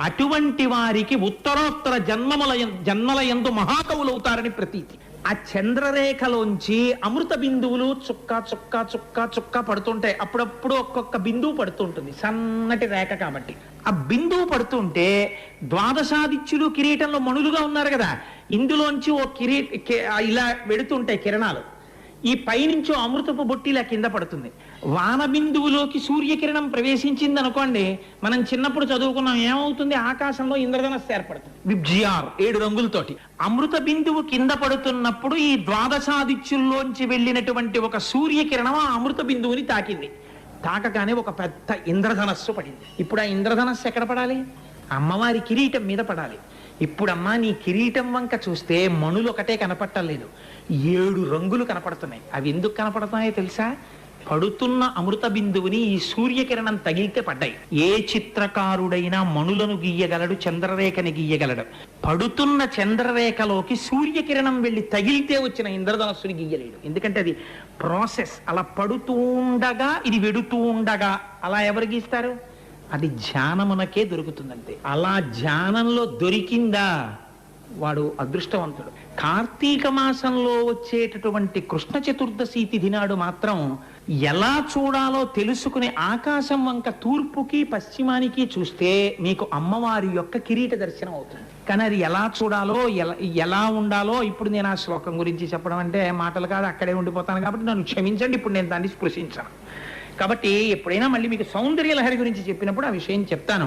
అటువంటి వారికి ఉత్తరోత్తర జన్మల యందు మహాకవులు అవుతారని ప్రతీతి. ఆ చంద్రరేఖలోంచి అమృత బిందువులు చుక్క చుక్క చుక్క చుక్క పడుతుంటాయి. అప్పుడప్పుడు ఒక్కొక్క బిందువు పడుతుంటుంది, సన్నటి రేఖ కాబట్టి. ఆ బిందువు పడుతుంటే ద్వాదశాదిత్యులు కిరీటంలో మణులుగా ఉన్నారు కదా, ఇందులోంచి ఓ ఇలా వెడుతుంటాయి కిరణాలు. ఈ పైనుంచి అమృతపు బొట్టిలా కింద పడుతుంది. వాన బిందువులోకి సూర్యకిరణం ప్రవేశించింది అనుకోండి, మనం చిన్నప్పుడు చదువుకున్నాం, ఏమవుతుంది, ఆకాశంలో ఇంద్రధనస్సు ఏర్పడుతుంది, విబ్జిఆర్ 7 రంగులతోటి. అమృత బిందువు కింద పడుతున్నప్పుడు ఈ ద్వాదశాదిత్యుల్లోంచి వెళ్ళినటువంటి ఒక సూర్యకిరణం ఆ అమృత బిందువుని తాకింది. తాకగానే ఒక పెద్ద ఇంద్రధనస్సు పడింది. ఇప్పుడు ఆ ఇంద్రధనస్సు ఎక్కడ పడాలి? అమ్మవారి కిరీటం మీద పడాలి. ఇప్పుడమ్మా నీ కిరీటం వంక చూస్తే మణులు ఒకటే కనపట్టలేదు, 7 రంగులు కనపడుతున్నాయి. అవి ఎందుకు కనపడుతున్నాయో తెలుసా? పడుతున్న అమృత బిందువుని ఈ సూర్యకిరణం తగిలితే పడ్డాయి. ఏ చిత్రకారుడైనా మణులను గీయగలడు, చంద్రరేఖని గీయగలడు. పడుతున్న చంద్రరేఖలోకి సూర్యకిరణం వెళ్ళి తగిలితే వచ్చిన ఇంద్రధనస్సుని గీయలేడు. ఎందుకంటే అది ప్రాసెస్. అలా పడుతూ ఉండగా, ఇది వెడుతూ ఉండగా అలా ఎవరు గీస్తారు? అది ధ్యానమునకే దొరుకుతుందంతే. అలా ధ్యానంలో దొరికిందా వాడు అదృష్టవంతుడు. కార్తీక మాసంలో వచ్చేటటువంటి కృష్ణ చతుర్దశి తిథి నాడు మాత్రం ఎలా చూడాలో తెలుసుకుని ఆకాశం వంక తూర్పుకి పశ్చిమానికి చూస్తే మీకు అమ్మవారి యొక్క కిరీట దర్శనం అవుతుంది. కానీ అది ఎలా చూడాలో, ఎలా ఉండాలో ఇప్పుడు నేను ఆ శ్లోకం గురించి చెప్పడం అంటే మాటలు కాదు, అక్కడే ఉండిపోతాను కాబట్టి నన్ను క్షమించండి, ఇప్పుడు నేను దాన్ని స్పృశించాను. కాబట్టి ఎప్పుడైనా మళ్ళీ మీకు సౌందర్య లహరి గురించి చెప్పినప్పుడు ఆ విషయం చెప్తాను.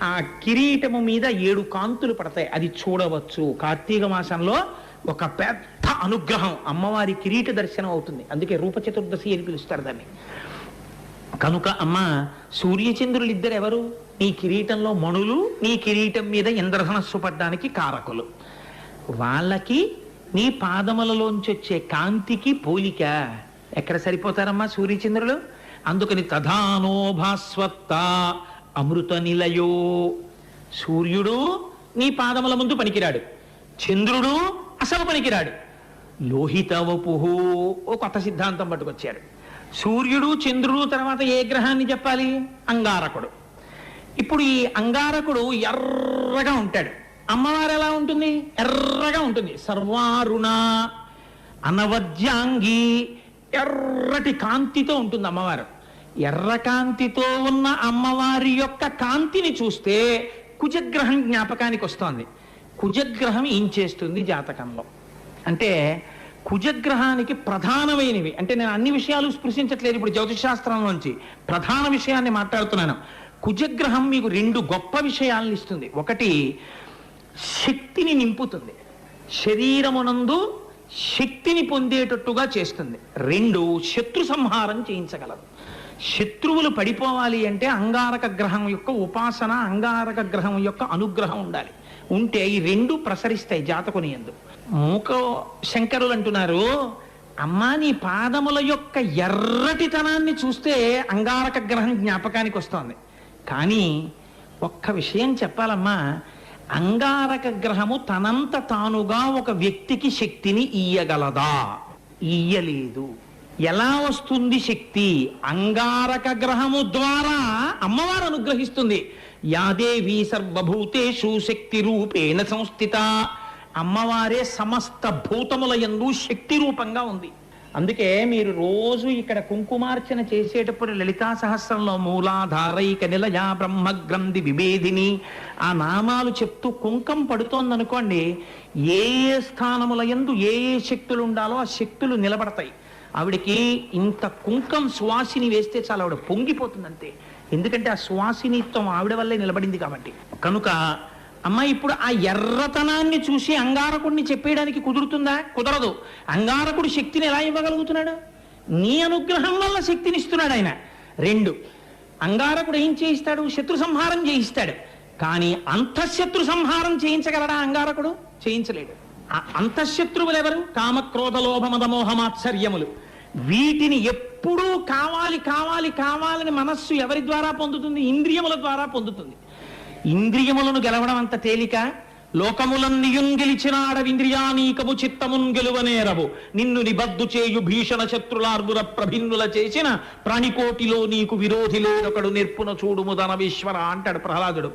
ఆ కిరీటము మీద 7 కాంతులు పడతాయి, అది చూడవచ్చు. కార్తీక మాసంలో ఒక పెద్ద అనుగ్రహం, అమ్మవారి కిరీట దర్శనం అవుతుంది. అందుకే రూప చతుర్దశి అని పిలుస్తారు దాన్ని. కనుక అమ్మ, సూర్యచంద్రులు ఇద్దరు ఎవరు? నీ కిరీటంలో మణులు, నీ కిరీటం మీద ఇంద్రధనస్సు పడ్డానికి కారకులు. వాళ్ళకి నీ పాదములలోంచి వచ్చే కాంతికి పోలిక. ఎక్కడ సరిపోతారమ్మా సూర్యచంద్రులు? అందుకని తధానో భాస్వత్త అమృత నిలయో. సూర్యుడు నీ పాదముల ముందు పనికిరాడు, చంద్రుడు అసలు పనికిరాడు. లోహిత వపుహు ఓ కొత్త సిద్ధాంతం పట్టుకొచ్చారు. సూర్యుడు చంద్రుడు తర్వాత ఏ గ్రహాన్ని చెప్పాలి? అంగారకుడు. ఇప్పుడు ఈ అంగారకుడు ఎర్రగా ఉంటాడు, అమ్మవారు ఎలా ఉంటుంది? ఎర్రగా ఉంటుంది. సర్వారుణ అనవద్యాంగి, ఎర్రటి కాంతితో ఉంటుంది అమ్మవారు. ఎర్ర కాంతితో ఉన్న అమ్మవారి యొక్క కాంతిని చూస్తే కుజగ్రహం జ్ఞాపకానికి వస్తోంది. కుజగ్రహం ఏం చేస్తుంది జాతకంలో అంటే, కుజగ్రహానికి ప్రధానమైనవి అంటే, నేను అన్ని విషయాలు స్పృశించట్లేదు, ఇప్పుడు జ్యోతిషాస్త్రంలోంచి ప్రధాన విషయాన్ని మాట్లాడుతున్నాను. కుజగ్రహం మీకు 2 గొప్ప విషయాలను ఇస్తుంది. ఒకటి, శక్తిని నింపుతుంది, శరీరమునందు శక్తిని పొందేటట్టుగా చేస్తుంది. 2, శత్రు సంహారం చేయించగలదు. శత్రువులు పడిపోవాలి అంటే అంగారక గ్రహం యొక్క ఉపాసన, అంగారక గ్రహం యొక్క అనుగ్రహం ఉండాలి. ఉంటే ఈ 2 ప్రసరిస్తాయి జాతకుని యందు. మూక శంకరులు అంటున్నారు, అమ్మా నీ పాదముల యొక్క ఎర్రటితనాన్ని చూస్తే అంగారక గ్రహం జ్ఞాపకానికి వస్తోంది. కానీ ఒక్క విషయం చెప్పాలమ్మా, అంగారక గ్రహము తనంత తానుగా ఒక వ్యక్తికి శక్తిని ఇయ్యగలదా? ఇయ్యలేదు. ఎలా వస్తుంది శక్తి? అంగారక గ్రహము ద్వారా అమ్మవారు అనుగ్రహిస్తుంది. యాదేవి సర్వభూతేషు శక్తి రూపేణ సంస్థిత. అమ్మవారే సమస్త భూతముల యందు శక్తి రూపంగా ఉంది. అందుకే మీరు రోజు ఇక్కడ కుంకుమార్చన చేసేటప్పుడు లలితా సహస్రంలో మూలాధారైక నిలయ బ్రహ్మగ్రంథి విభేదిని ఆ నామాలు చెప్తూ కుంకం పడుతోందనుకోండి, ఏ ఏ స్థానముల యందు ఏ ఏ శక్తులు ఉండాలో ఆ శక్తులు నిలబడతాయి. ఆవిడికి ఇంత కుంకం సువాసిని వేస్తే చాలా ఆవిడ పొంగిపోతుంది అంతే. ఎందుకంటే ఆ సువాసినిత్వం ఆవిడ వల్లే నిలబడింది కాబట్టి. కనుక అమ్మ, ఇప్పుడు ఆ ఎర్రతనాన్ని చూసి అంగారకుడిని చెప్పేయడానికి కుదురుతుందా? కుదరదు. అంగారకుడు శక్తిని ఎలా ఇవ్వగలుగుతున్నాడు? నీ అనుగ్రహం వల్ల శక్తిని ఇస్తున్నాడు ఆయన. 2, అంగారకుడు ఏం చేయిస్తాడు? శత్రు సంహారం చేయిస్తాడు. కానీ అంతఃశత్రు సంహారం చేయించగలడా అంగారకుడు? చేయించలేడు. ఆ అంతఃశత్రువులు ఎవరు? కామక్రోధ లోభ మద మోహమాత్సర్యములు. వీటిని ఎప్పుడూ కావాలి కావాలి కావాలని మనస్సు ఎవరి ద్వారా పొందుతుంది? ఇంద్రియముల ద్వారా పొందుతుంది. ఇంద్రియములను గెలవడం అంత తేలిక? లోకములన్నియున్ గెలిచినాడవింద్రియానీకము చిత్తమున్ గెలువనేరవు నిన్ను నిబద్దు చేయు భీషణ శత్రులార్బుర ప్రభిన్నుల చేసిన ప్రాణికోటిలో నీకు విరోధి లేదొకడు నిర్పున చూడుము ధనవీశ్వర అంటాడు ప్రహ్లాదుడు.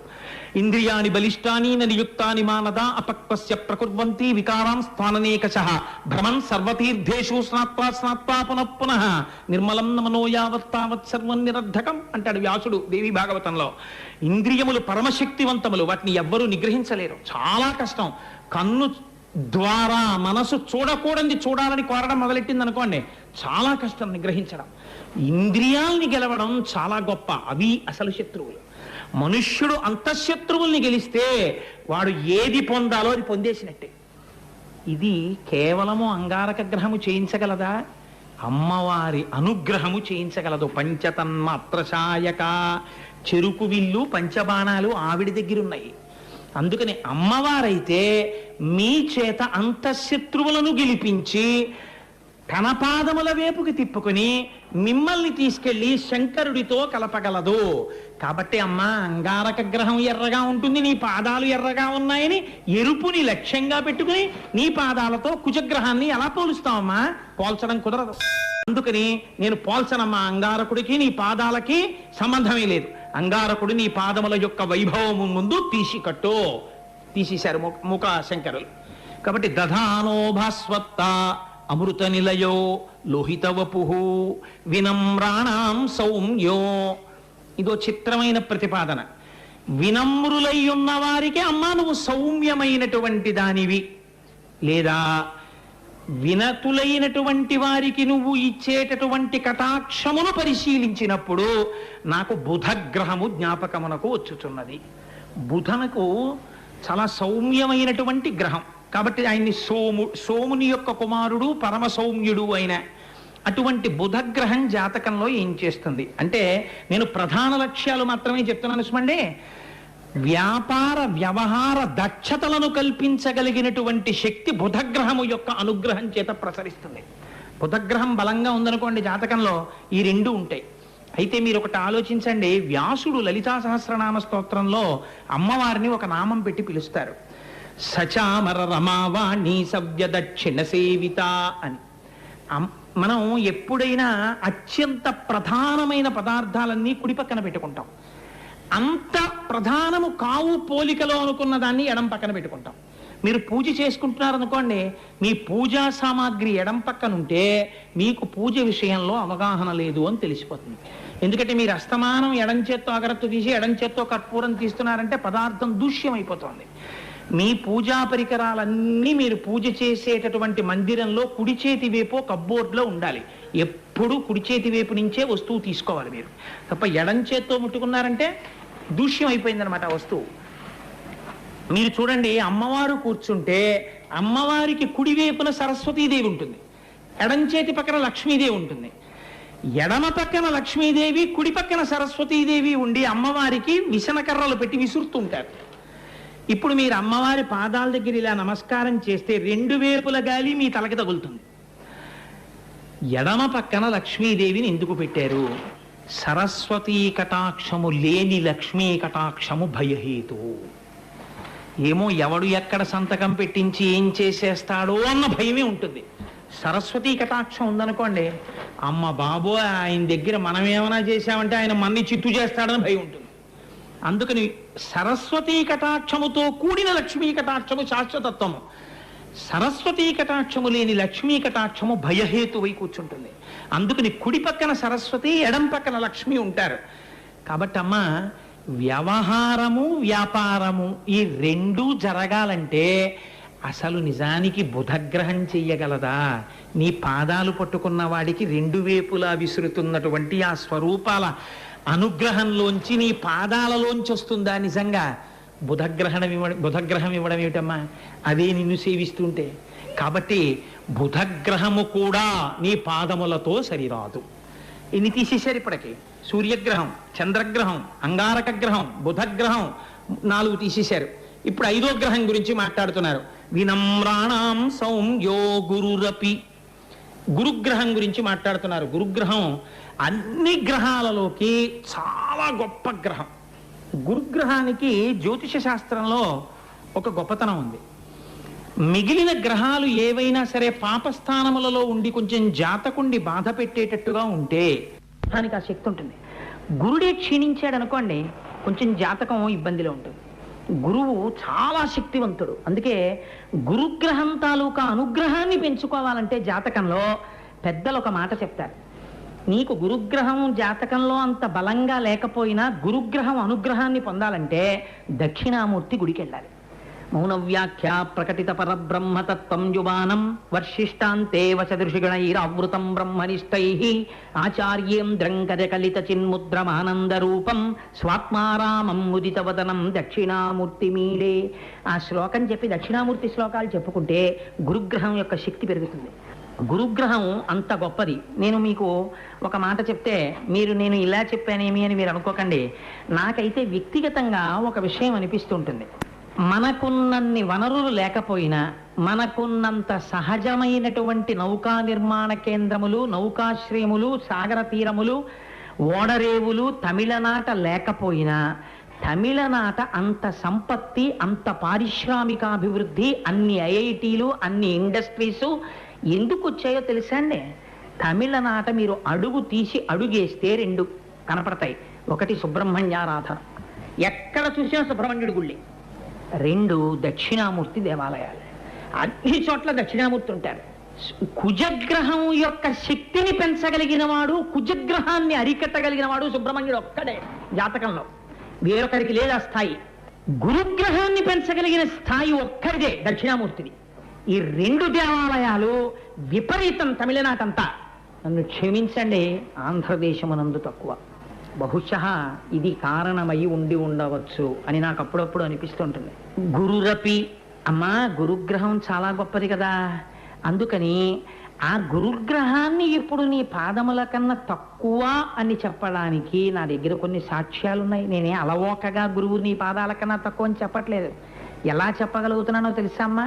ఇంద్రియాని బలిష్టాని నియుక్తాని మానద అపక్వస్య ప్రకుర్వంతి వికారాం స్థాననేకశః భ్రమన్ సర్వతీర్థేషు స్నాత్వా స్నాత్వా పునః పునః నిర్మలం మనో యావత్తావత్ సర్వం నిరర్ధకం అంటాడు వ్యాసుడు దేవి భాగవతంలో. ఇంద్రియములు పరమశక్తివంతములు, వాటిని ఎవ్వరూ నిగ్రహించలేరు, చాలా కష్టం. కన్ను ద్వారా మనసు చూడకూడని చూడాలని కోరడం మొదలెట్టింది అనుకోండి, చాలా కష్టం నిగ్రహించడం. ఇంద్రియాల్ని గెలవడం చాలా గొప్ప, అవి అసలు శత్రువులు. మనుష్యుడు అంతఃశత్రువుల్ని గెలిస్తే వాడు ఏది పొందాలో అది పొందేసినట్టే. ఇది కేవలము అంగారక గ్రహము చేయించగలదా? అమ్మవారి అనుగ్రహము చేయించగలదు. పంచతన్మాత్రశాయక, చెరుకు విల్లు పంచబాణాలు ఆవిడ దగ్గరున్నాయి. అందుకని అమ్మవారైతే మీ చేత అంతఃశత్రువులను గెలిపించి తన పాదముల వైపుకి తిప్పుకుని మిమ్మల్ని తీసుకెళ్లి శంకరుడితో కలపగలదు. కాబట్టి అమ్మ, అంగారక గ్రహం ఎర్రగా ఉంటుంది, నీ పాదాలు ఎర్రగా ఉన్నాయని ఎరుపుని లక్ష్యంగా పెట్టుకుని నీ పాదాలతో కుజగ్రహాన్ని ఎలా పోలుస్తావమ్మా? పోల్చడం కుదరదు. అందుకని నేను పోల్చనమ్మా, అంగారకుడికి నీ పాదాలకి సంబంధమే లేదు. అంగారకుడు నీ పాదముల యొక్క వైభవము ముందు తీసికట్టు. తీసేశారు ముఖ శంకరులు. కాబట్టి దధానో భాస్వత్త అమృత నిలయో లోహిత వపుః వినమ్రాణాం సౌమ్యో. ఇదో చిత్రమైన ప్రతిపాదన. వినమ్రులై ఉన్న వారికి అమ్మా నువ్వు సౌమ్యమైనటువంటి దానివి, లేదా వినతులైనటువంటి వారికి నువ్వు ఇచ్చేటటువంటి కటాక్షమును పరిశీలించినప్పుడు నాకు బుధగ్రహము జ్ఞాపకమునకు వచ్చుచున్నది. బుధనకు చాలా సౌమ్యమైనటువంటి గ్రహం కాబట్టి ఆయన్ని సోముని యొక్క కుమారుడు పరమ సౌమ్యుడు అయిన అటువంటి బుధగ్రహం జాతకంలో ఏం చేస్తుంది అంటే, నేను ప్రధాన లక్ష్యాలు మాత్రమే చెప్తున్నాను సుమండి. వ్యాపార వ్యవహార దక్షతలను కల్పించగలిగినటువంటి శక్తి బుధగ్రహము యొక్క అనుగ్రహం చేత ప్రసరిస్తుంది. బుధగ్రహం బలంగా ఉందనుకోండి జాతకంలో, ఈ రెండు ఉంటాయి. అయితే మీరు ఒకటి ఆలోచించండి, వ్యాసుడు లలితా సహస్రనామ స్తోత్రంలో అమ్మవారిని ఒక నామం పెట్టి పిలుస్తారు, సచామర రమావాణి సవ్య దక్షిణ సేవిత అని. మనం ఎప్పుడైనా అత్యంత ప్రధానమైన పదార్థాలన్నీ కుడి పక్కన పెట్టుకుంటాం, అంత ప్రధానము కావు పోలికలో అనుకున్న దాన్ని ఎడం పక్కన పెట్టుకుంటాం. మీరు పూజ చేసుకుంటున్నారనుకోండి, మీ పూజా సామాగ్రి ఎడం పక్కన ఉంటే మీకు పూజ విషయంలో అవగాహన లేదు అని తెలిసిపోతుంది. ఎందుకంటే మీరు అస్తమానం ఎడం చేత్తో అగరత్తు తీసి ఎడం చేత్తో కర్పూరం తీస్తున్నారంటే పదార్థం దూష్యమైపోతుంది. మీ పూజా పరికరాలన్నీ మీరు పూజ చేసేటటువంటి మందిరంలో కుడి చేతి వైపు కబ్బోర్డ్లో ఉండాలి. ఎప్పుడు కుడి చేతి వైపు నుంచే వస్తువు తీసుకోవాలి మీరు, తప్ప ఎడం చేత్తో ముట్టుకున్నారంటే దూష్యం అయిపోయిందనమాట వస్తువు. మీరు చూడండి, అమ్మవారు కూర్చుంటే అమ్మవారికి కుడివైపున సరస్వతీదేవి ఉంటుంది, ఎడం చేతి పక్కన లక్ష్మీదేవి ఉంటుంది. ఎడమ పక్కన లక్ష్మీదేవి, కుడి పక్కన సరస్వతీదేవి ఉండి అమ్మవారికి విసనకర్రలు పెట్టి విసురుతుంటారు. ఇప్పుడు మీరు అమ్మవారి పాదాల దగ్గర ఇలా నమస్కారం చేస్తే రెండు వైపుల గాలి మీ తలకి తగులుతుంది. ఎడమ పక్కన లక్ష్మీదేవిని ఎందుకు పెట్టారు? సరస్వతీ కటాక్షము లేని లక్ష్మీ కటాక్షము భయహేతు. ఏమో ఎవడు ఎక్కడ సంతకం పెట్టించి ఏం చేసేస్తాడో అన్న భయమే ఉంటుంది. సరస్వతీ కటాక్షం ఉందనుకోండి, అమ్మ బాబో ఆయన దగ్గర మనం ఏమైనా చేశామంటే ఆయన మన్ని చిత్తు చేస్తాడని భయం ఉంటుంది. అందుకని సరస్వతీ కటాక్షముతో కూడిన లక్ష్మీ కటాక్షము శాశ్వతత్వము, సరస్వతీ కటాక్షము లేని లక్ష్మీ కటాక్షము భయహేతువై కూర్చుంటుంది. అందుకని కుడి పక్కన సరస్వతి, ఎడం పక్కన లక్ష్మి ఉంటారు. కాబట్టి అమ్మ, వ్యవహారము వ్యాపారము ఈ రెండూ జరగాలంటే అసలు నిజానికి బుధగ్రహం చెయ్యగలదా? నీ పాదాలు పట్టుకున్న వాడికి రెండు వైపులా విసురుతున్నటువంటి ఆ స్వరూపాల అనుగ్రహంలోంచి నీ పాదాలలోంచి వస్తుందా నిజంగా? బుధగ్రహం ఇవ్వడం ఏమిటమ్మా? అదే నిన్ను సేవిస్తుంటే. కాబట్టి బుధగ్రహము కూడా నీ పాదములతో సరిరాదు. ఇన్ని తీసేశారు ఇప్పటికి. సూర్యగ్రహం, చంద్రగ్రహం, అంగారక గ్రహం, బుధగ్రహం 4 తీసేశారు. ఇప్పుడు 5వ గ్రహం గురించి మాట్లాడుతున్నారు. వినమ్రాణాం సౌమ్యో గురురపి. గురుగ్రహం గురించి మాట్లాడుతున్నారు. గురుగ్రహం అన్ని గ్రహాలలోకి చాలా గొప్ప గ్రహం. గురుగ్రహానికి జ్యోతిష శాస్త్రంలో ఒక గొప్పతనం ఉంది. మిగిలిన గ్రహాలు ఏవైనా సరే పాపస్థానములలో ఉండి కొంచెం జాతకుండి బాధ పెట్టేటట్టుగా ఉంటే దానికి ఆ శక్తి ఉంటుంది. గురుడే క్షీణించాడు అనుకోండి, కొంచెం జాతకం ఇబ్బందిలో ఉంటుంది. గురువు చాలా శక్తివంతుడు. అందుకే గురుగ్రహం తాలూకా అనుగ్రహాన్ని పెంచుకోవాలంటే జాతకంలో పెద్దలు ఒక మాట చెప్తారు. నీకు గురుగ్రహం జాతకంలో అంత బలంగా లేకపోయినా గురుగ్రహం అనుగ్రహాన్ని పొందాలంటే దక్షిణామూర్తి గుడికి వెళ్ళాలి. మౌనవ్యాఖ్య ప్రకటిత పరబ్రహ్మతత్వం యువానం వర్షిష్టాంతే వచదృషిగణైరావృతం బ్రహ్మనిష్టైః ఆచార్యేంద్రం కరకలిత చిన్ముద్రమానంద రూపం స్వాత్మారామం ముదితవదనం దక్షిణామూర్తిమీడే. ఆ శ్లోకం చెప్పి దక్షిణామూర్తి శ్లోకాలు చెప్పుకుంటే గురుగ్రహం యొక్క శక్తి పెరుగుతుంది. గురుగ్రహం అంత గొప్పది. నేను మీకు ఒక మాట చెప్తే మీరు నేను ఇలా చెప్పానేమి అని మీరు అనుకోకండి. నాకైతే వ్యక్తిగతంగా ఒక విషయం అనిపిస్తుంటుంది. మనకున్నన్ని వనరులు లేకపోయినా మనకున్నంత సహజమైనటువంటి నౌకా నిర్మాణ కేంద్రములు, నౌకాశ్రయములు, సాగర తీరములు, ఓడరేవులు తమిళనాట లేకపోయినా తమిళనాట అంత సంపత్తి, అంత పారిశ్రామికాభివృద్ధి, అన్ని ఐఐటీలు, అన్ని ఇండస్ట్రీసు ఎందుకు వచ్చాయో తెలుసా అండి? తమిళనాట మీరు అడుగు తీసి అడుగేస్తే రెండు కనపడతాయి. ఒకటి సుబ్రహ్మణ్యారాధన, ఎక్కడ చూసినా సుబ్రహ్మణ్యుడి గుళ్ళి. రెండు దక్షిణామూర్తి దేవాలయాలు. అన్ని చోట్ల దక్షిణామూర్తి ఉంటారు. కుజగ్రహం యొక్క శక్తిని పెంచగలిగిన వాడు, కుజగ్రహాన్ని అరికట్టగలిగిన వాడు సుబ్రహ్మణ్యుడు ఒక్కడే జాతకంలో. వేరొకరికి లేదు ఆ స్థాయి. గురుగ్రహాన్ని పెంచగలిగిన స్థాయి ఒక్కరిదే, దక్షిణామూర్తిది. ఈ రెండు దేవాలయాలు విపరీతం తమిళనాటంతా. నన్ను క్షమించండి, ఆంధ్రదేశమునందు తక్కువ. బహుశः ఇది కారణమై ఉండి ఉండవచ్చు అని నాకు అప్పుడప్పుడు అనిపిస్తుంటుంది. గురురపి, అమ్మా గురుగ్రహం చాలా గొప్పది కదా, అందుకని ఆ గురుగ్రహాన్ని ఇప్పుడు నీ పాదముల కన్నా తక్కువ అని చెప్పడానికి నా దగ్గర కొన్ని సాక్ష్యాలు ఉన్నాయి. నేనే అలవోకగా గురువు నీ పాదాల కన్నా తక్కువ అని చెప్పట్లేదు. ఎలా చెప్పగలుగుతున్నానో తెలుసా అమ్మా?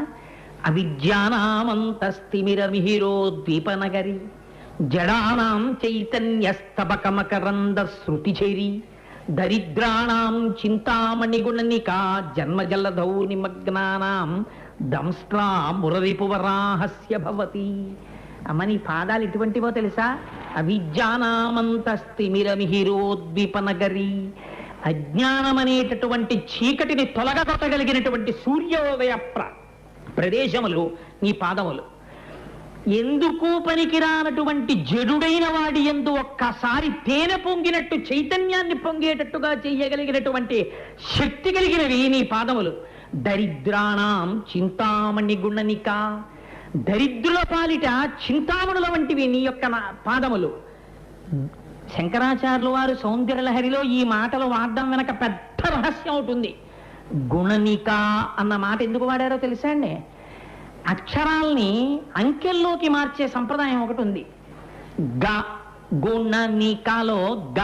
అవిద్యానామంతస్తిమిరమిహిరో ద్వీపనగరి జడానాం చైతన్యస్తబకమకరంద శృతిచేరి దరిద్రాణాం చింతామణిగుణనికా జన్మజలధౌ నిమగ్నానాం దంస్ట్రా మురరిపువరాహస్య భవతి. అమ్మ నీ పాదాలు ఎటువంటివో తెలుసా? అవిద్యానామంతస్తిమిరమిహిరోద్వీపనగరి, అజ్ఞానం అనేటటువంటి చీకటిని తొలగగొట్టగలిగినటువంటి సూర్యోదయ ప్రదేశములు నీ పాదములు. ఎందుకు పనికిరానటువంటి జడుడైన వాడి యందు ఒక్కసారి తేనె పొంగినట్టు చైతన్యాన్ని పొంగేటట్టుగా చేయగలిగినటువంటి శక్తి కలిగినవి నీ పాదములు. దరిద్రాణం చింతామణి గుణనిక, దరిద్రుల పాలిట చింతామణుల వంటివి నీ యొక్క పాదములు. శంకరాచార్యుల వారు సౌందర్యలహరిలో ఈ మాటలు వాడడం వెనక పెద్ద రహస్యం ఉంటుంది. గుణనిక అన్న మాట ఎందుకు వాడారో తెలుసా అండి? అక్షరాల్ని అంకెల్లోకి మార్చే సంప్రదాయం ఒకటి ఉంది. గ గుణనికలో గ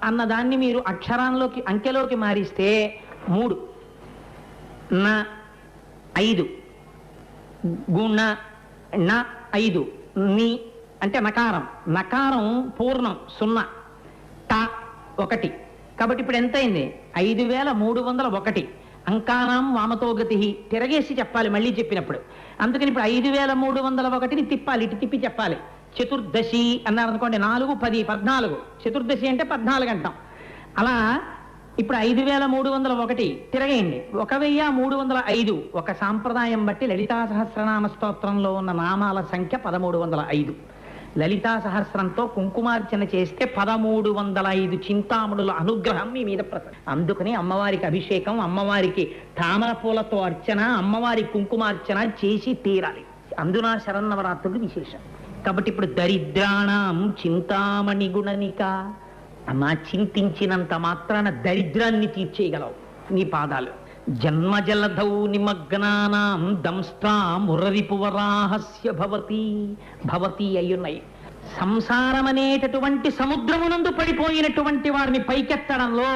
అన్నదాన్ని మీరు అక్షరాల్లోకి అంకెలోకి మారిస్తే 3, న 5, గుణ న 5, ని అంటే నకారం, నకారం పూర్ణం 0, ట 1. కాబట్టి ఇప్పుడు ఎంత అయింది? 5301. అంకానాం వామతోగతి, తిరగేసి చెప్పాలి మళ్ళీ చెప్పినప్పుడు. అందుకని ఇప్పుడు 5301ని తిప్పాలి, ఇటు తిప్పి చెప్పాలి. చతుర్దశి అన్నారు అనుకోండి, 4, 10, 14. చతుర్దశి అంటే 14 అంటాం. అలా ఇప్పుడు 5301 తిరగేయండి. 1305 ఒక సాంప్రదాయం బట్టి లలితా సహస్రనామ స్తోత్రంలో ఉన్న నామాల సంఖ్య 1305. లలితా సహస్రంతో కుంకుమార్చన చేస్తే 1305 చింతామణుల అనుగ్రహం మీ మీద అందుకని అమ్మవారికి అభిషేకం, అమ్మవారికి తామర పూలతో అర్చన, అమ్మవారి కుంకుమార్చన చేసి తీరాలి. అందున శరన్నవరాత్రులు విశేషం. కాబట్టి ఇప్పుడు దరిద్రాణం చింతామణి గుణనిక. అమ్మా చింతించినంత మాత్రాన దరిద్రాన్ని తీర్చేయగలవు నీ పాదాలు. జన్మజలధౌ నిమగ్నానాం దంస్ట్రా మురరిపువరాహస్య భవతి. భవతి అయ్యున్నాయి. సంసారం అనేటటువంటి సముద్రమునందు పడిపోయినటువంటి వారిని పైకెత్తడంలో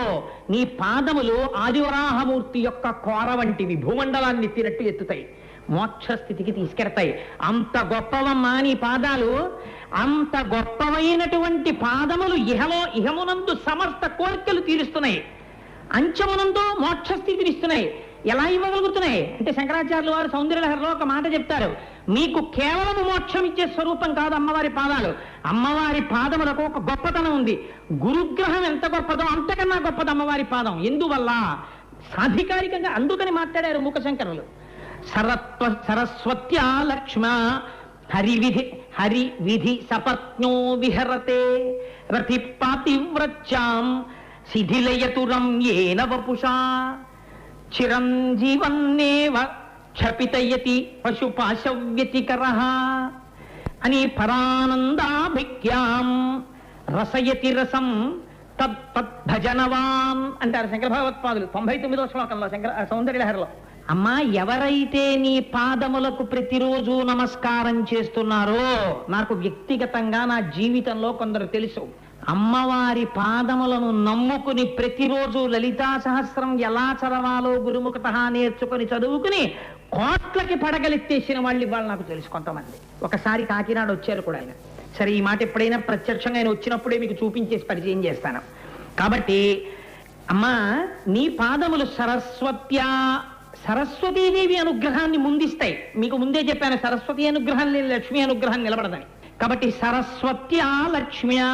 నీ పాదములు ఆదివరాహమూర్తి యొక్క కోర వంటివి, భూమండలాన్ని ఎత్తినట్టు ఎత్తుతాయి, మోక్షస్థితికి తీసుకెడతాయి. అంత గొప్పవమ్మా నీ పాదాలు. అంత గొప్పవైనటువంటి పాదములు ఇహమునందు సమస్త కోరికలు తీరుస్తున్నాయి, అంచమునందు మోక్షస్థితిని ఇస్తున్నాయి. ఎలా ఇవ్వగలుగుతున్నాయి అంటే శంకరాచార్యులు వారు సౌందర్యలహరిలో ఒక మాట చెప్తారు, మీకు కేవలం మోక్షం ఇచ్చే స్వరూపం కాదు అమ్మవారి పాదాలు. అమ్మవారి పాదములకు ఒక గొప్పతనం ఉంది. గురుగ్రహం ఎంత గొప్పదో అంతకన్నా గొప్పది అమ్మవారి పాదం. ఎందువల్ల? సాధికారికంగా అందుకని మాట్లాడారు మూకశంకరులు. సరస్వత్యా లక్ష్మ హరి విధి సపత్నో విహరతే రతి పాతివ్రత్యాం శిథిలయతురం ఏన వపుషా చిరంజీవన్నేవ క్షపితయతి పశుపాశవ్యతికరః అని పరానందాభిజ్ఞాం రసయతి రసం తద్భజనవాన్ అంటారు శంకర భగవత్పాదులు 99వ శ్లోకంలో సౌందర్యలహరిలో. అమ్మా, ఎవరైతే నీ పాదములకు ప్రతిరోజు నమస్కారం చేస్తున్నారో, నాకు వ్యక్తిగతంగా నా జీవితంలో కొందరు తెలుసు, అమ్మవారి పాదములను నమ్ముకుని ప్రతిరోజు లలితా సహస్రం ఎలా చదవాలో గురుముఖత నేర్చుకుని చదువుకుని కోట్లకి పడగలెత్తేసిన వాళ్ళు ఇవాళ నాకు తెలుసు కొంతమంది. ఒకసారి కాకినాడ వచ్చారు కూడా ఆయన. సరే, ఈ మాట ఎప్పుడైనా ప్రత్యక్షంగా ఆయన వచ్చినప్పుడే మీకు చూపించేసి పరిచయం చేస్తాను. కాబట్టి అమ్మా, నీ పాదములు సరస్వతీదేవి అనుగ్రహాన్ని ముందిస్తాయి. మీకు ముందే చెప్పాను, సరస్వతి అనుగ్రహం లేని లక్ష్మీ అనుగ్రహం నిలబడదని. కాబట్టి సరస్వత్యా లక్ష్మ్యా,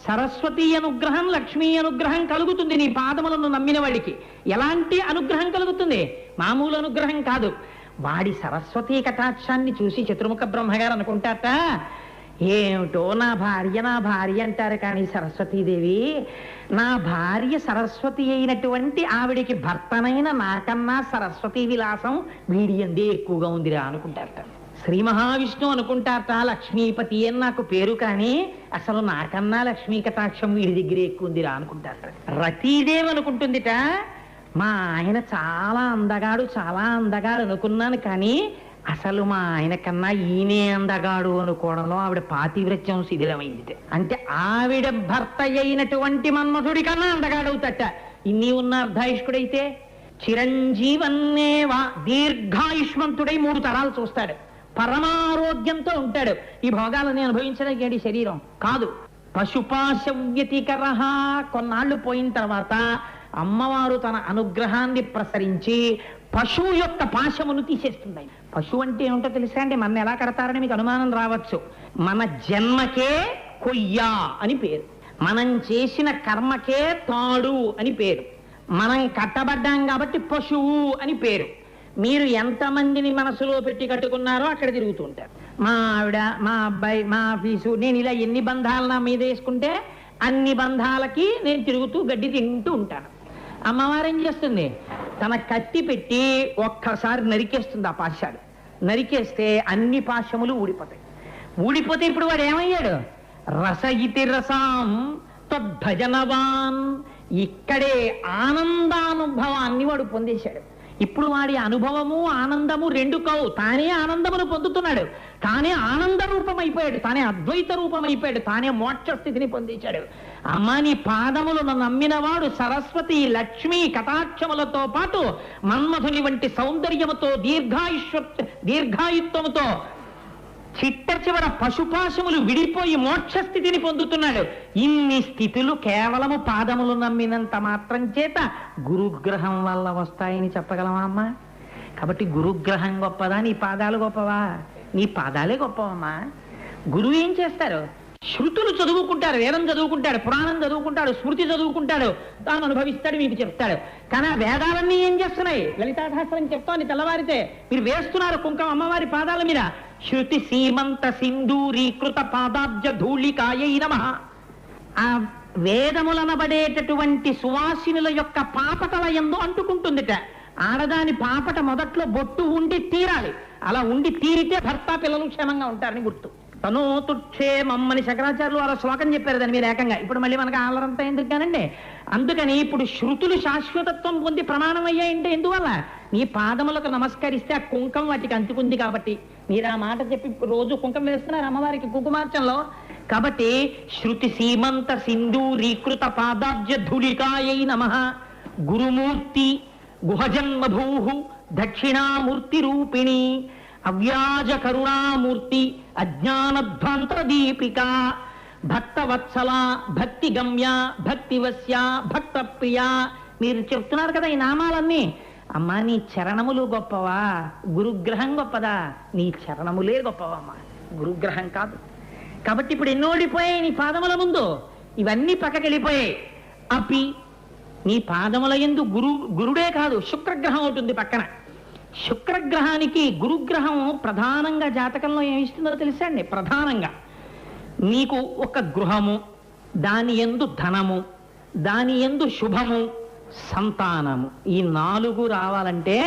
సరస్వతి అనుగ్రహం లక్ష్మీ అనుగ్రహం కలుగుతుంది నీ పాదములను నమ్మిన వాడికి. ఎలాంటి అనుగ్రహం కలుగుతుంది? మామూలు అనుగ్రహం కాదు. వాడి సరస్వతీ కటాక్షాన్ని చూసి చతుర్ముఖ బ్రహ్మగారు అనుకుంటారట, ఏమిటో నా భార్య అంటారు కానీ సరస్వతీదేవి, నా భార్య సరస్వతి అయినటువంటి ఆవిడికి భర్తనైన నాకన్నా సరస్వతీ విలాసం వీడి అందే ఎక్కువగా ఉందిరా అనుకుంటారట. శ్రీ మహావిష్ణు అనుకుంటారట, లక్ష్మీపతి అని నాకు పేరు కానీ అసలు నాకన్నా లక్ష్మీ కటాక్షం వీడి దగ్గరే ఎక్కువ ఉందిరా అనుకుంటారట. రతీదేవి అనుకుంటుందిట, మా ఆయన చాలా అందగాడు అనుకున్నాను కానీ అసలు మా ఆయన కన్నా ఈయనే అందగాడు అనుకోవడంలో ఆవిడ పాతివ్రత్యం శిథిలమైంది. అంటే ఆవిడ భర్త అయినటువంటి మన్మధుడి కన్నా అందగాడవుతట. ఇన్ని ఉన్న అర్ధాయుష్కుడైతే చిరంజీవన్నేవా, దీర్ఘాయుష్మంతుడై 3 తరాలు చూస్తాడు, పరమారోగ్యంతో ఉంటాడు. ఈ భోగాలని అనుభవించడానికి ఏంటి శరీరం కాదు. పశుపాశవ్యతికరః, కొన్నాళ్ళు పోయిన తర్వాత అమ్మవారు తన అనుగ్రహాన్ని ప్రసరించి పశువు యొక్క పాశమును తీసేస్తుంది. పశువు అంటే ఏమిటో తెలుసా అండి? మన ఎలా కడతారని మీకు అనుమానం రావచ్చు. మన జన్మకే కొయ్య అని పేరు, మనం చేసిన కర్మకే తాడు అని పేరు, మనం కట్టబడ్డాం కాబట్టి పశువు అని పేరు. మీరు ఎంతమందిని మనసులో పెట్టి కట్టుకున్నారో అక్కడ తిరుగుతూ ఉంటారు. మా ఆవిడ, మా అబ్బాయి, మా ఆఫీసు, నేను ఇలా ఎన్ని బంధాలు నా మీద వేసుకుంటే అన్ని బంధాలకి నేను తిరుగుతూ గడ్డి తింటూ ఉంటాను. అమ్మవారు ఏం చేస్తుంది? తన కత్తి పెట్టి ఒక్కసారి నరికేస్తుంది. ఆ పాశాలు నరికేస్తే అన్ని పాశములు ఊడిపోతే ఇప్పుడు వాడు ఏమయ్యాడు? రసయితి రసాం తద్భజనవాన్, ఇక్కడే ఆనందానుభవాన్ని వాడు పొందేశాడు. ఇప్పుడు వాడి అనుభవము ఆనందము 2 కావు, తానే ఆనందమును పొందుతున్నాడు, తానే ఆనంద రూపం అయిపోయాడు, తానే అద్వైత రూపం అయిపోయాడు, తానే మోక్ష స్థితిని పొందించాడు. అమ్మ, నీ పాదములను నమ్మినవాడు సరస్వతి లక్ష్మీ కటాక్షములతో పాటు మన్మధుని వంటి సౌందర్యముతో దీర్ఘాయుత్వముతో చిట్ట చివర పశుపాశములు విడిపోయి మోక్ష స్థితిని పొందుతున్నాడు. ఇన్ని స్థితులు కేవలము పాదములు నమ్మినంత మాత్రం చేత గురుగ్రహం వల్ల వస్తాయని చెప్పగలమా అమ్మా? కాబట్టి గురుగ్రహం గొప్పదా, నీ పాదాలు గొప్పవా? నీ పాదాలే గొప్పవమ్మా. గురువు ఏం చేస్తారు? శృతులు చదువుకుంటాడు, వేదం చదువుకుంటాడు, పురాణం చదువుకుంటాడు, స్మృతి చదువుకుంటాడు, తాను అనుభవిస్తాడు, మీకు చెప్తాడు. కానీ ఆ వేదాలన్నీ ఏం చేస్తున్నాయి? లలితాశాస్త్రం చెప్తాను తెల్లవారితే మీరు వేస్తున్నారు కుంకం అమ్మవారి పాదాల మీద. శృతి సీమంత సింధూరీకృత పాదాబ్జ ధూళికాయై నమః. ఆ వేదములనబడేటటువంటి సువాసినుల యొక్క పాపటల యందు అంటుకుంటుందిట. ఆడదాని పాపట మొదట్లో బొట్టు ఉండి తీరాలి, అలా ఉండి తీరితే భర్త పిల్లలు క్షేమంగా ఉంటారని గుర్తు. తనోతుక్షేమమ్మని శంకరాచార్యులు వారు శ్లోకం చెప్పారు దాని మీద ఏకంగా. ఇప్పుడు మళ్ళీ మనకు ఆలరంతా ఎందుకు కానండి. అందుకని ఇప్పుడు శృతులు శాశ్వతత్వం పొంది ప్రమాణం అయ్యాయంటే ఎందువల్ల? నీ పాదములకు నమస్కరిస్తే ఆ కుంకం వాటికి అంటుకుంది కాబట్టి. మీరు ఆ మాట చెప్పి రోజు కుంకం వేస్తున్నారు అమ్మవారికి కుంకుమార్చనలో. కాబట్టి శృతి సీమంత సింధూరీకృత పాదాబ్జ ధూళికాయై నమః. గురుమూర్తి గుహజన్మభూ దక్షిణామూర్తి రూపిణి అవ్యాజ కరుణామూర్తి అజ్ఞానధ్వంత దీపిక భక్తవత్సల భక్తి గమ్య భక్తివస్య భక్త ప్రియ. మీరు చెప్తున్నారు కదా ఈ నామాలన్నీ. అమ్మా నీ చరణములు గొప్పవా, గురుగ్రహం గొప్పదా? నీ చరణములే గొప్పవా అమ్మా, గురుగ్రహం కాదు. కాబట్టి ఇప్పుడు ఎన్నో ఓడిపోయాయి నీ పాదముల ముందు, ఇవన్నీ పక్కకి వెళ్ళిపోయాయి. అపి నీ పాదముల యందు గురుడే కాదు, శుక్రగ్రహం ఉంటుంది పక్కన. శుక్రగ్రహానికి గురుగ్రహం ప్రధానంగా జాతకంలో ఏమిస్తుందో తెలుసా అండి? ప్రధానంగా నీకు ఒక గృహము, దాని యందు ధనము, దాని యందు శుభము, సంతానము, ఈ 4 రావాలంటే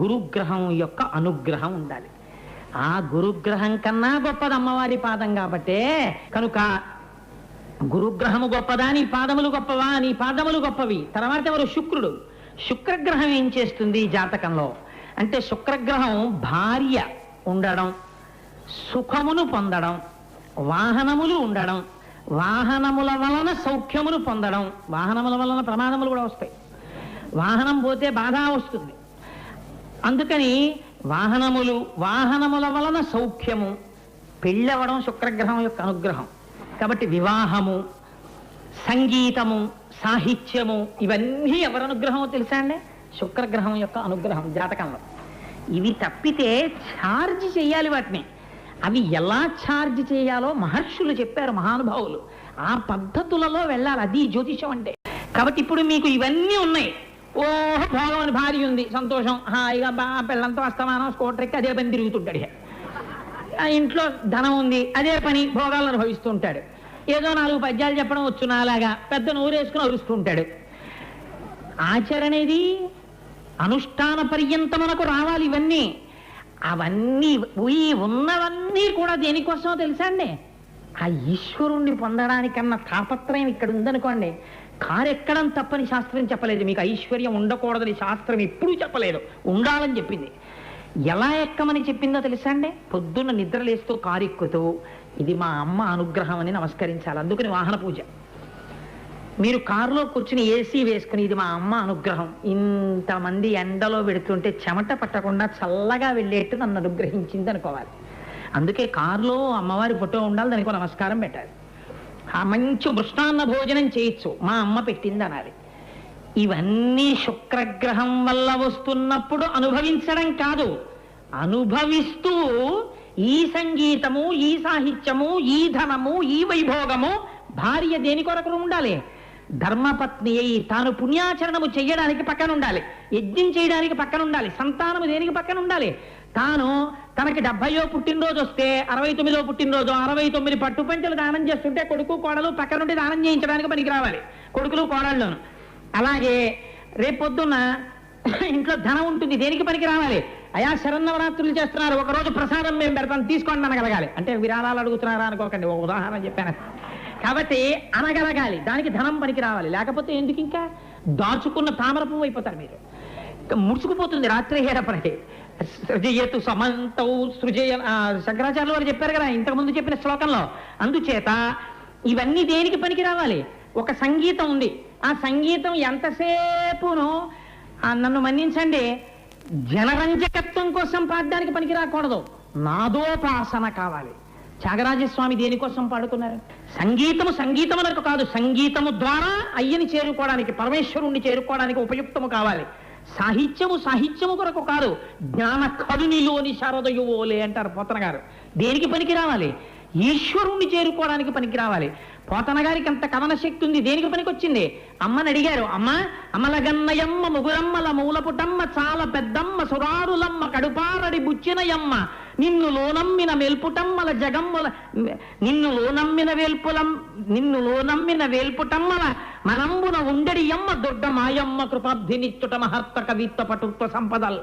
గురుగ్రహం యొక్క అనుగ్రహం ఉండాలి. ఆ గురుగ్రహం కన్నా గొప్పది అమ్మవారి పాదం కాబట్టే కనుక గురుగ్రహము గొప్పదా, నీ పాదములు గొప్పవా? నీ పాదములు గొప్పవి. తర్వాత ఎవరు? శుక్రుడు. శుక్రగ్రహం ఏం చేస్తుంది జాతకంలో అంటే, శుక్రగ్రహం భార్య ఉండడం, సుఖమును పొందడం, వాహనములు ఉండడం, వాహనముల వలన సౌఖ్యమును పొందడం. వాహనముల వలన ప్రమాదములు కూడా వస్తాయి, వాహనం పోతే బాధ వస్తుంది. అందుకని వాహనముల వలన సౌఖ్యము, పెళ్ళవడం శుక్రగ్రహం యొక్క అనుగ్రహం. కాబట్టి వివాహము, సంగీతము, సాహిత్యము, ఇవన్నీ ఎవరి అనుగ్రహమో తెలుసా అండి? శుక్రగ్రహం యొక్క అనుగ్రహం జాతకంలో. ఇవి తప్పితే ఛార్జ్ చేయాలి వాటిని. అవి ఎలా ఛార్జ్ చేయాలో మహర్షులు చెప్పారు, మహానుభావులు. ఆ పద్ధతులలో వెళ్ళాలి, అది జ్యోతిషం అంటే. కాబట్టి ఇప్పుడు మీకు ఇవన్నీ ఉన్నాయి. ఓహో భోగం భార్య ఉంది, సంతోషం, హాయిగా పిల్లలతో అస్తమానం స్కూటర్ ఎక్కి అదే పని తిరుగుతుంటాడు. ఆ ఇంట్లో ధనం ఉంది, అదే పని భోగాలను అనుభవిస్తూ ఉంటాడు. ఏదో 4 పద్యాలు చెప్పడం వచ్చు, నాలాగా పెద్ద నోరేసుకుని అరుస్తుంటాడు. ఆచరణేది అనుష్ఠాన పర్యంతమునకు రావాలి. ఇవన్నీ అవన్నీ ఉన్నవన్నీ కూడా దేనికోసమో తెలుసా అండి? ఆ ఈశ్వరుణ్ణి పొందడానికన్నా తాపత్రయం ఇక్కడ ఉందనుకోండి. కారు ఎక్కడం తప్పని శాస్త్రం చెప్పలేదు, మీకు ఐశ్వర్యం ఉండకూడదని శాస్త్రం ఎప్పుడూ చెప్పలేదు, ఉండాలని చెప్పింది. ఎలా ఎక్కమని చెప్పిందో తెలుసా అండి? పొద్దున్న నిద్రలేస్తూ కారు ఎక్కుతూ ఇది మా అమ్మ అనుగ్రహం అని నమస్కరించాలి. అందుకని వాహన పూజ. మీరు కారులో కూర్చుని ఏసీ వేసుకుని ఇది మా అమ్మ అనుగ్రహం, ఇంతమంది ఎండలో పెడుతుంటే చెమట పట్టకుండా చల్లగా వెళ్ళేట్టు నన్ను అనుగ్రహించింది అనుకోవాలి. అందుకే కారులో అమ్మవారి ఫోటో ఉండాలి, దానికి నమస్కారం పెట్టాలి. ఆ మంచి మృష్టాన్న భోజనం చేయొచ్చు, మా అమ్మ పెట్టింది అనాలి. ఇవన్నీ శుక్రగ్రహం వల్ల వస్తున్నప్పుడు అనుభవించడం కాదు, అనుభవిస్తూ ఈ సంగీతము, ఈ సాహిత్యము, ఈ ధనము, ఈ వైభోగము. భార్య దేని కొరకు ఉండాలి? ధర్మపత్ని అయి తాను పుణ్యాచరణము చెయ్యడానికి పక్కన ఉండాలి, యజ్ఞం చేయడానికి పక్కన ఉండాలి. సంతానము దేనికి పక్కన ఉండాలి? తాను తనకి 70వ పుట్టినరోజు వస్తే 69వ పుట్టినరోజు 69 పట్టు పంచెలు దానం చేస్తుంటే కొడుకు కోడలు పక్క నుండి దానం చేయించడానికి పనికి రావాలి, కొడుకులు కోడళ్ళను. అలాగే రేపొద్దున్న ఇంట్లో ధనం ఉంటుంది, దేనికి పనికి రావాలి? అయా శరన్నవరాత్రులు చేస్తున్నారు, ఒకరోజు ప్రసాదం మేము పెడతాం తీసుకోండి అనగలగాలి. అంటే విరాళాలు అడుగుతున్నారా అనుకోకండి, ఒక ఉదాహరణ చెప్పాను. కాబట్టి అనగలగాలి, దానికి ధనం పనికి రావాలి. లేకపోతే ఎందుకు? ఇంకా దాచుకున్న తామర పువ్వు అయిపోతారు మీరు. ముడుచుకుపోతుంది రాత్రి హేరపడే. సృజయతు సమంతౌ సృజయ, శంకరాచార్యులు వారు చెప్పారు కదా ఇంతకుముందు చెప్పిన శ్లోకంలో. అందుచేత ఇవన్నీ దేనికి పనికి రావాలి? ఒక సంగీతం ఉంది, ఆ సంగీతం ఎంతసేపునో నన్ను మన్నించండి, జనరంజకత్వం కోసం పాడడానికి పనికి రాకూడదు, నాదోపాసన కావాలి. త్యాగరాజస్వామి దేనికోసం పాడుకున్నారు? సంగీతము కాదు, సంగీతము ద్వారా అయ్యని చేరుకోవడానికి, పరమేశ్వరుణ్ణి చేరుకోవడానికి ఉపయుక్తము కావాలి. సాహిత్యము కొరకు కాదు, జ్ఞాన కరునిలోని శారదయువోలే అంటారు పోతన గారు. దేనికి పనికి రావాలి? ఈశ్వరుణ్ణి చేరుకోవడానికి పనికి రావాలి. పోతన గారికి అంత కవన శక్తి ఉంది, దేనికి పనికి వచ్చింది? అమ్మని అడిగారు, అమలగన్నయమ్మ ముగురమ్మల మూలపుటమ్మ చాలా పెద్దమ్మ సురారులమ్మ కడుపారడి బుచ్చినయమ్మ నిన్ను లోనమ్మిన మెల్పుటమ్మల జగమ్మల నిన్ను లోనమ్మిన వేల్పుటమ్మల మనంబున ఉండడి అమ్మ దొడ్డ మాయమ్మ కృపాబ్ధినిచ్చుట మహర్త కవిత్వ పటుత్వ సంపదల్.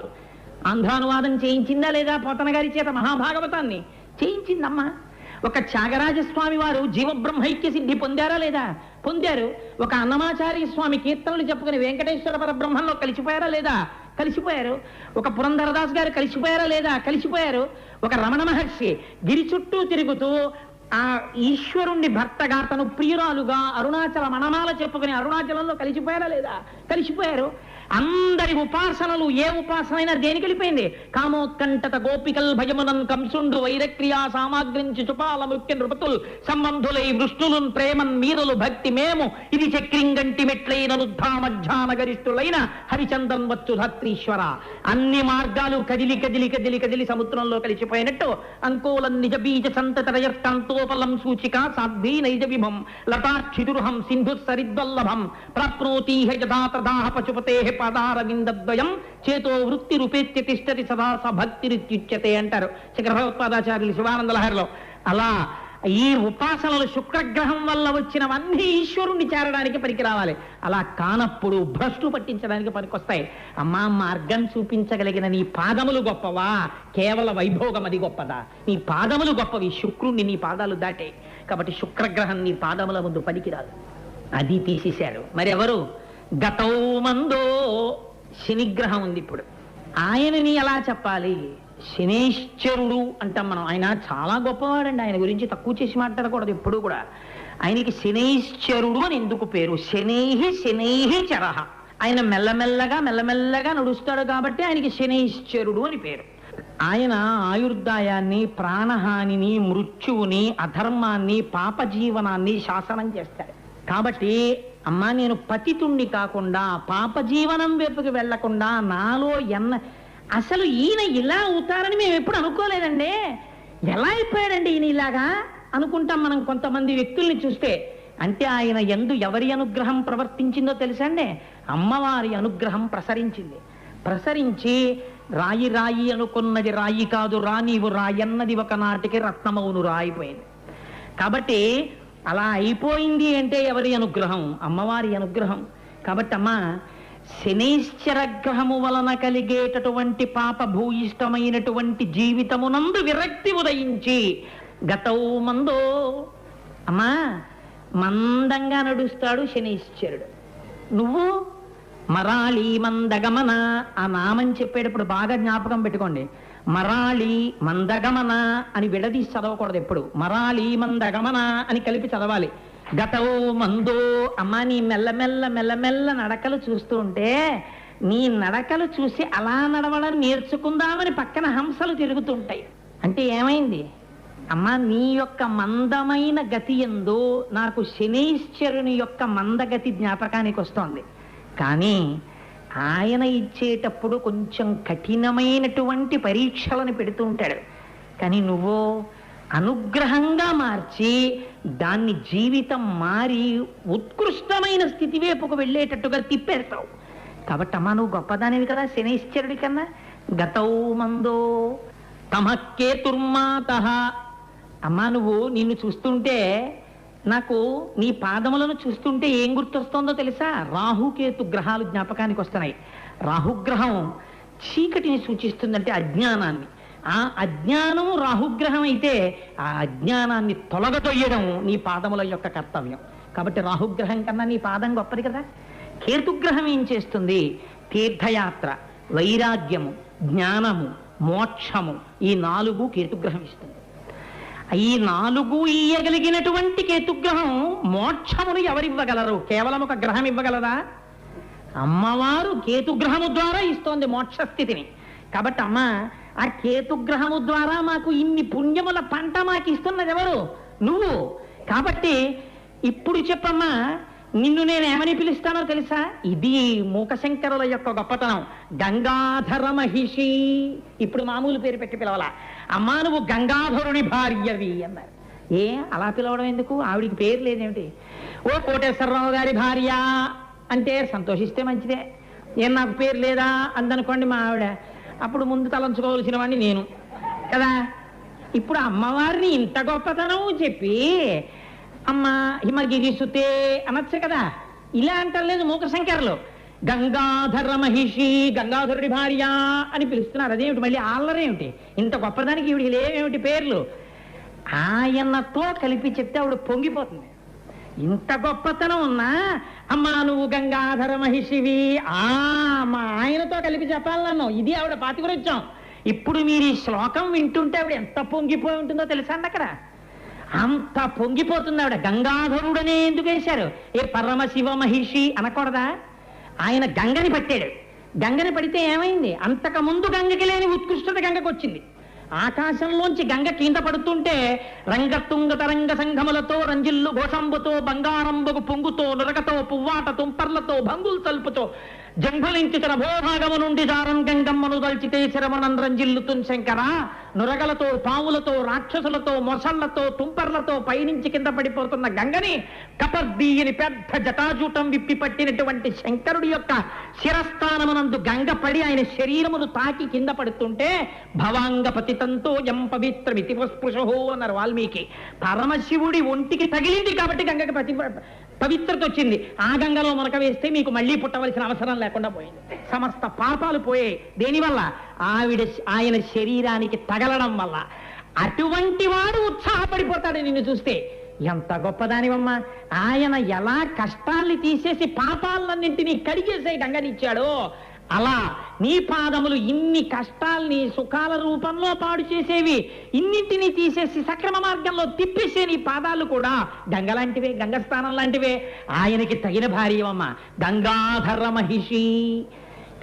ఆంధ్రానువాదం చేయించిందా లేదా? పోతన గారి చేత మహాభాగవతాన్ని చేయించిందమ్మా. ఒక త్యాగరాజస్వామి వారు జీవబ్రహ్మైక్య సిద్ధి పొందారా లేదా? పొందారు. ఒక అన్నమాచార్య స్వామి కీర్తనలు చెప్పుకుని వెంకటేశ్వర పరబ్రహ్మంలో కలిసిపోయారా లేదా? కలిసిపోయారు. ఒక పురంధరదాస్ గారు కలిసిపోయారా లేదా? కలిసిపోయారు. ఒక రమణ మహర్షి గిరి చుట్టూ తిరుగుతూ ఆ ఈశ్వరుణ్ణి భర్తగా తను ప్రియురాలుగా అరుణాచల మనమాల చెప్పుకుని అరుణాచలంలో కలిసిపోయారా లేదా? కలిసిపోయారు. అందరి ఉపాసనలు ఏ ఉపాసన అయినా దేనికి వెళ్ళిపోయింది? కామోత్కంఠత గోపికల్ భయమునన్ కంసుండు వైరక్రియా సామాగ్రించి చుపాల ముఖ్య నృపతులు సంబంధులై వృష్ణులున్ ప్రేమన్ మీరలు భక్తి మేము ఇది చక్రింగంటి మెట్లైన రుద్ధామధ్యాన గరిష్ఠులైన హరిచందన్ వచ్చు ధాత్రీశ్వర. అన్ని మార్గాలు కదిలి కదిలి కదిలి కదిలి సముద్రంలో కలిసిపోయినట్టు అంకోలం నిజ బీజ సంతతరయస్కాంతోపలం సూచిక సాధ్వీ నైజ విభం లతాక్షిదుర్హం సింధు సరిద్వల్లభం ప్రాప్నోతీహ యథా తదాహ పశుపతేః పాదారవిందద్వయం చేతో వృత్తి రూపేత్య తిష్టతి సదా స భక్తిరిత్యుచ్యతే అంటారు శంకర భగవత్పాదాచార్యులు శివానంద లహరిలో. అలా ఈ ఉపాసనలు శుక్రగ్రహం వల్ల వచ్చినవన్నీ ఈశ్వరుణ్ణి చేరడానికి పనికి రావాలి. అలా కానప్పుడు భ్రష్టు పట్టించడానికి పనికొస్తాయి. అమ్మా, మార్గం చూపించగలిగిన నీ పాదములు గొప్పవా, కేవల వైభోగం అది గొప్పదా? నీ పాదములు గొప్పవి, శుక్రుణ్ణి నీ పాదాలు దాటే. కాబట్టి శుక్రగ్రహం నీ పాదముల ముందు పనికిరాదు, అది తీసేశాడు. మరి ఎవరు? గతౌ మందో శనిగ్రహం ఉంది. ఇప్పుడు ఆయనని ఎలా చెప్పాలి? శనేశ్వరుడు అంటాం మనం. ఆయన చాలా గొప్పవాడండి, ఆయన గురించి తక్కువ చేసి మాట్లాడకూడదు ఎప్పుడు కూడా. ఆయనకి శనేశ్వరుడు అని ఎందుకు పేరు? శనేహి శనేహి చరహ. ఆయన మెల్లమెల్లగా మెల్లమెల్లగా నడుస్తాడు కాబట్టి ఆయనకి శనేశ్వరుడు అని పేరు. ఆయన ఆయుర్దాయాన్ని, ప్రాణహానిని, మృత్యువుని, అధర్మాన్ని, పాపజీవనాన్ని శాసనం చేస్తాడు. కాబట్టి అమ్మా, నేను పతితుణ్ణి కాకుండా పాపజీవనం వైపుకి వెళ్లకుండా నాలో అసలు ఈయన ఇలా అవుతారని మేము ఎప్పుడు అనుకోలేదండి. ఎలా అయిపోయాడండి ఈయన ఇలాగా అనుకుంటాం మనం కొంతమంది వ్యక్తుల్ని చూస్తే. అంటే ఆయన యందు ఎవరి అనుగ్రహం ప్రవర్తించిందో తెలుసండి? అమ్మవారి అనుగ్రహం ప్రసరించింది. ప్రసరించి రాయి రాయి అనుకున్నది రాయి కాదు రా, నీవు రాయన్నది ఒకనాటికి రత్నమవును రాయిపోయింది. కాబట్టి అలా అయిపోయింది అంటే ఎవరి అనుగ్రహం? అమ్మవారి అనుగ్రహం. కాబట్టి అమ్మ, శనైశ్చర గ్రహము వలన కలిగేటటువంటి పాప భూయిష్టమైనటువంటి జీవితమునందు విరక్తి ఉదయించి గతౌ మందో. అమ్మా, మందంగా నడుస్తాడు శనైశ్చరుడు. నువ్వు మరాళి మందగమన ఆ నామం చెప్పేటప్పుడు బాగా జ్ఞాపకం పెట్టుకోండి. మరాళి మందగమన అని విడదీసి చదవకూడదు ఎప్పుడు. మరాళి మందగమన అని కలిపి చదవాలి. గతౌ మందో. అమ్మా, నీ మెల్లమెల్ల మెల్లమెల్ల నడకలు చూస్తూ ఉంటే నీ నడకలు చూసి అలా నడవడం నేర్చుకుందామని పక్కన హంసలు తిరుగుతుంటాయి. అంటే ఏమైంది? అమ్మా, నీ యొక్క మందమైన గతి యందు నాకు శనైశ్వరుని యొక్క మందగతి జ్ఞాపకానికి వస్తోంది. కానీ ఆయన ఇచ్చేటప్పుడు కొంచెం కఠినమైనటువంటి పరీక్షలను పెడుతూ ఉంటాడు. కానీ నువ్వు అనుగ్రహంగా మార్చి దాన్ని జీవితం మారి ఉత్కృష్టమైన స్థితి వైపుకు వెళ్ళేటట్టుగా తిప్పేస్తావు. కాబట్టి అమ్మా, నువ్వు గొప్పదానివి కదా శనైశ్చరుడి కన్నా. గతౌ మందో తమకేతుర్మాత. అమ్మా, నిన్ను చూస్తుంటే నాకు నీ పాదములను చూస్తుంటే ఏం గుర్తొస్తుందో తెలుసా? రాహుకేతు గ్రహాలు జ్ఞాపకానికి వస్తున్నాయి. రాహుగ్రహం చీకటిని సూచిస్తుందంటే అజ్ఞానాన్ని. ఆ అజ్ఞానం రాహుగ్రహం అయితే ఆ అజ్ఞానాన్ని తొలగతొయ్యడం నీ పాదముల యొక్క కర్తవ్యం. కాబట్టి రాహుగ్రహం కన్నా నీ పాదం గొప్పది కదా. కేతుగ్రహం ఏం చేస్తుంది? తీర్థయాత్ర, వైరాగ్యము, జ్ఞానము, మోక్షము, ఈ 4 కేతుగ్రహం ఇస్తుంది. ఈ 4 ఇయ్యగలిగినటువంటి కేతుగ్రహం మోక్షమును ఎవరివ్వగలరు? కేవలం ఒక గ్రహం ఇవ్వగలరా? అమ్మవారు కేతుగ్రహము ద్వారా ఇస్తోంది మోక్షస్థితిని. కాబట్టి అమ్మ, ఆ కేతుగ్రహము ద్వారా మాకు ఇన్ని పుణ్యముల పంట మాకు ఇస్తున్నది ఎవరు? నువ్వు. కాబట్టి ఇప్పుడు చెప్పమ్మా, నిన్ను నేను ఏమని పిలుస్తానో తెలుసా? ఇది మూకశంకరుల యొక్క గొప్పతనం. గంగాధర మహిషి. ఇప్పుడు మామూలు పేరు పెట్టి పిలవాల. అమ్మా, నువ్వు గంగాధరుని భార్యవి అన్నారు. ఏ అలా పిలవడం ఎందుకు? ఆవిడికి పేరు లేదేమిటి? ఓ కోటేశ్వరరావు గారి భార్య అంటే సంతోషిస్తే మంచిదే. ఏం నాకు పేరు లేదా అందనుకోండి మా ఆవిడ, అప్పుడు ముందు తలంచుకోవలసిన వాడిని నేను కదా. ఇప్పుడు అమ్మవారిని ఇంత గొప్పతనం చెప్పి అమ్మ హిమగిరి సుతే అనొచ్చు కదా. ఇలా అంటలేదు మూకశంకరులు. గంగాధర మహిషి, గంగాధరుడి భార్య అని పిలుస్తున్నారు. అదేమిటి మళ్ళీ ఆళ్ళరేమిటి? ఇంత గొప్పదానికి ఈవిడికి లేవేమిటి పేర్లు? ఆయనతో కలిపి చెప్తే ఆవిడ పొంగిపోతుంది. ఇంత గొప్పతనం ఉన్నా అమ్మా నువ్వు గంగాధర మహిషివి, మా ఆయనతో కలిపి చెప్పాలన్నాను. ఇది ఆవిడ పాతివృత్యం. ఇప్పుడు మీరు ఈ శ్లోకం వింటుంటే ఆవిడ ఎంత పొంగిపోయి ఉంటుందో తెలుసా అండి. అక్కడ అంత పొంగిపోతుంది ఆవిడ. గంగాధరుడనే ఎందుకు వేశారు? ఏ పరమశివ మహిషి అనకూడదా? ఆయన గంగని పట్టాడు. గంగని పడితే ఏమైంది? అంతకుముందు గంగకి లేని ఉత్కృష్టత గంగకు వచ్చింది. ఆకాశంలోంచి గంగ కింద పడుతుంటే రంగతుంగ తరంగ సంఘములతో రంజిల్లు ఘోషంబుతో బంగారంబగు పొంగుతో నురగతో పువ్వాట తుంపర్లతో భంగులు తలుపుతో జంఘలించి తన భోభాగము నుండి జారం గంగమ్మను దల్చితే శరమణం రంజిల్లుతున్ శంకర. నురగలతో పాములతో రాక్షసులతో మొసళ్లతో తుంపర్లతో పైనుంచి కింద పడిపోతున్న గంగని కపర్దీయని పెద్ద జటాజూటం విప్పి పట్టినటువంటి శంకరుడి యొక్క శిరస్థానమునందు గంగ పడి ఆయన శరీరమును తాకి కింద పడుతుంటే భవాంగ పతితంతో ఎం పవిత్రమితి స్పృశో అన్నారు వాల్మీకి. పరమశివుడి ఒంటికి తగిలింది కాబట్టి గంగకి పవిత్రత వచ్చింది. ఆ గంగలో మునక వేస్తే మీకు మళ్ళీ పుట్టవలసిన అవసరం లేకుండా పోయింది. సమస్త పాపాలు పోయాయి. దేనివల్ల? ఆయన శరీరానికి తగలడం వల్ల. అటువంటి వాడు ఉత్సాహపడిపోతాడు నిన్ను చూస్తే. ఎంత గొప్పదానివమ్మా! ఆయన ఎలా కష్టాల్ని తీసేసి పాపాలన్నింటినీ కడిగేసే గంగనిచ్చాడో అలా నీ పాదములు ఇన్ని కష్టాల్ని సుఖాల రూపంలో పాడు చేసేవి ఇన్నింటినీ తీసేసి సక్రమ మార్గంలో తిప్పేసే నీ పాదాలు కూడా గంగలాంటివే, గంగస్థానం లాంటివే. ఆయనకి తగిన భార్యవమ్మ గంగాధర మహిషి.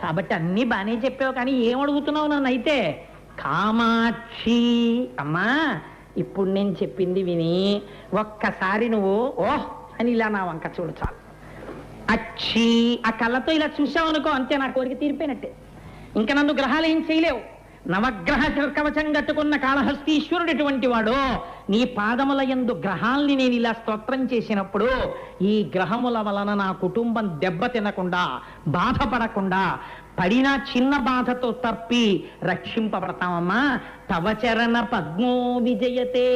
కాబట్టి అన్ని బానే చెప్పావు, కానీ ఏమడుగుతున్నావు నన్ను అయితే? కామాక్షి అమ్మా, ఇప్పుడు నేను చెప్పింది విని ఒక్కసారి నువ్వు ఓహ్ అని ఇలా నా వంక చూడు చాలు. అచ్చి ఆ కళ్ళతో ఇలా చూసావనుకో, అంతే, నా కోరిక తీరిపోయినట్టే. ఇంకా నన్ను గ్రహాలు ఏం చేయలేవు. నవగ్రహ కవచం కట్టుకున్న కాళహస్తీశ్వరుడు ఎటువంటి వాడో, నీ పాదముల యందు గ్రహాల్ని నేను ఇలా స్తోత్రం చేసినప్పుడు ఈ గ్రహముల వలన నా కుటుంబం దెబ్బ తినకుండా బాధపడకుండా పడినా చిన్న బాధతో తప్పి రక్షింపబడతామమ్మా. తవచరణ పద్మో విజయతే.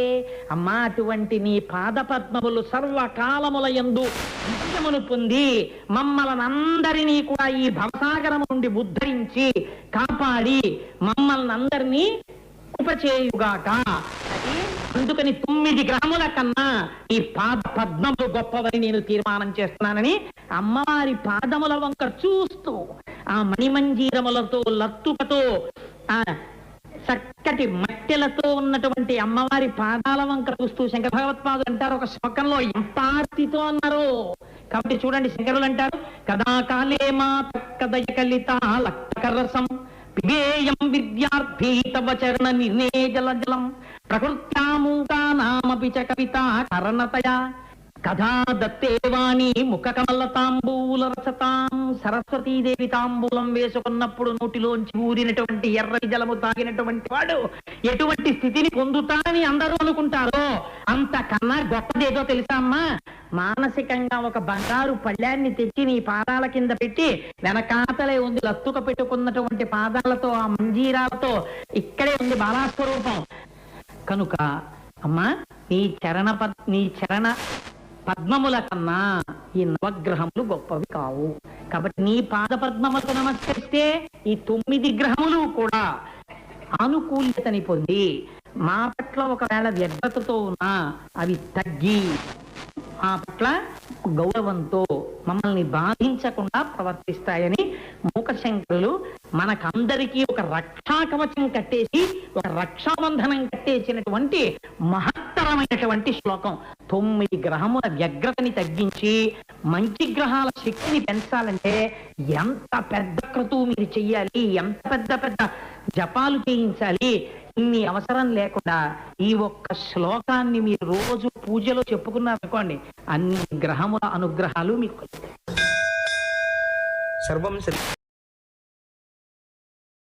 అమ్మా, అటువంటి నీ పాద పద్మములు సర్వకాలముల యందు విజయమును పొంది మమ్మల్నందరినీ కూడా ఈ భవసాగరము నుండి ఉద్ధరించి కాపాడి మమ్మల్ని అందరినీ ఉపచేయుగాక. అందుకని 9 గ్రహముల కన్నా ఈ పాద పద్మములు గొప్పవని నేను తీర్మానం చేస్తున్నానని అమ్మవారి పాదముల వంక చూస్తూ ఆ మణిమంజీరములతో లత్తుకతో ఆ చక్కటి మట్టెలతో ఉన్నటువంటి అమ్మవారి పాదాల వంక చూస్తూ శంకర భగవత్పాదులు అంటారు ఒక శ్లోకంలో ఎంత ఆర్తితో అన్నారు. కాబట్టి చూడండి, శంకరులు అంటారు కదాకాలే మా కదయ కలిత లక్కరసం పిబేయం విద్యార్థి తవ చరణ నిర్ణే జల జలం ప్రకృత్యామూకానామపి చ కవిత కరణతయా కథా దత్తేవాణి ముఖ కమలతాంబూల రసతాం. సరస్వతీదేవి తాంబూలం వేసుకున్నప్పుడు నోటిలోంచి ఊరినటువంటి ఎర్రని జలము తాగినటువంటి వాడు ఎటువంటి స్థితిని పొందుతానని అందరూ అనుకుంటారో అంతకన్నా గొప్పదేదో తెలుసా అమ్మా? మానసికంగా ఒక బంగారు పళ్ళ్యాన్ని తెచ్చి నీ పాదాల కింద పెట్టి వెనకాతలే ఉంది లత్తుక పెట్టుకున్నటువంటి పాదాలతో ఆ మంజీరాలతో ఇక్కడే ఉంది బాలాస్వరూపం. కనుక అమ్మా, నీ చరణ పద్మముల కన్నా ఈ నవగ్రహములు గొప్పవి కావు. కాబట్టి నీ పాద పద్మములకు నమస్కరిస్తే ఈ 9 గ్రహములు కూడా ఆనుకూల్యతని పొంది మా పట్ల ఒకవేళ వ్యగ్రతతో ఉన్నా అవి తగ్గి మా పట్ల గౌరవంతో మమ్మల్ని బాధించకుండా ప్రవర్తిస్తాయని మూకశంకరులు మనకందరికీ ఒక రక్షా కవచం కట్టేసి ఒక రక్షాబంధనం కట్టేసినటువంటి మహత్తరమైనటువంటి శ్లోకం. 9 గ్రహముల వ్యగ్రతని తగ్గించి మంచి గ్రహాల శక్తిని పెంచాలంటే ఎంత పెద్ద క్రతువు మీరు చెయ్యాలి, ఎంత పెద్ద పెద్ద జపాలు చేయించాలి. ఇన్ని అవసరం లేకుండా ఈ ఒక్క శ్లోకాన్ని మీరు రోజు పూజలో చెప్పుకున్నారనుకోండి, అన్ని గ్రహముల అనుగ్రహాలు మీకు. సర్వం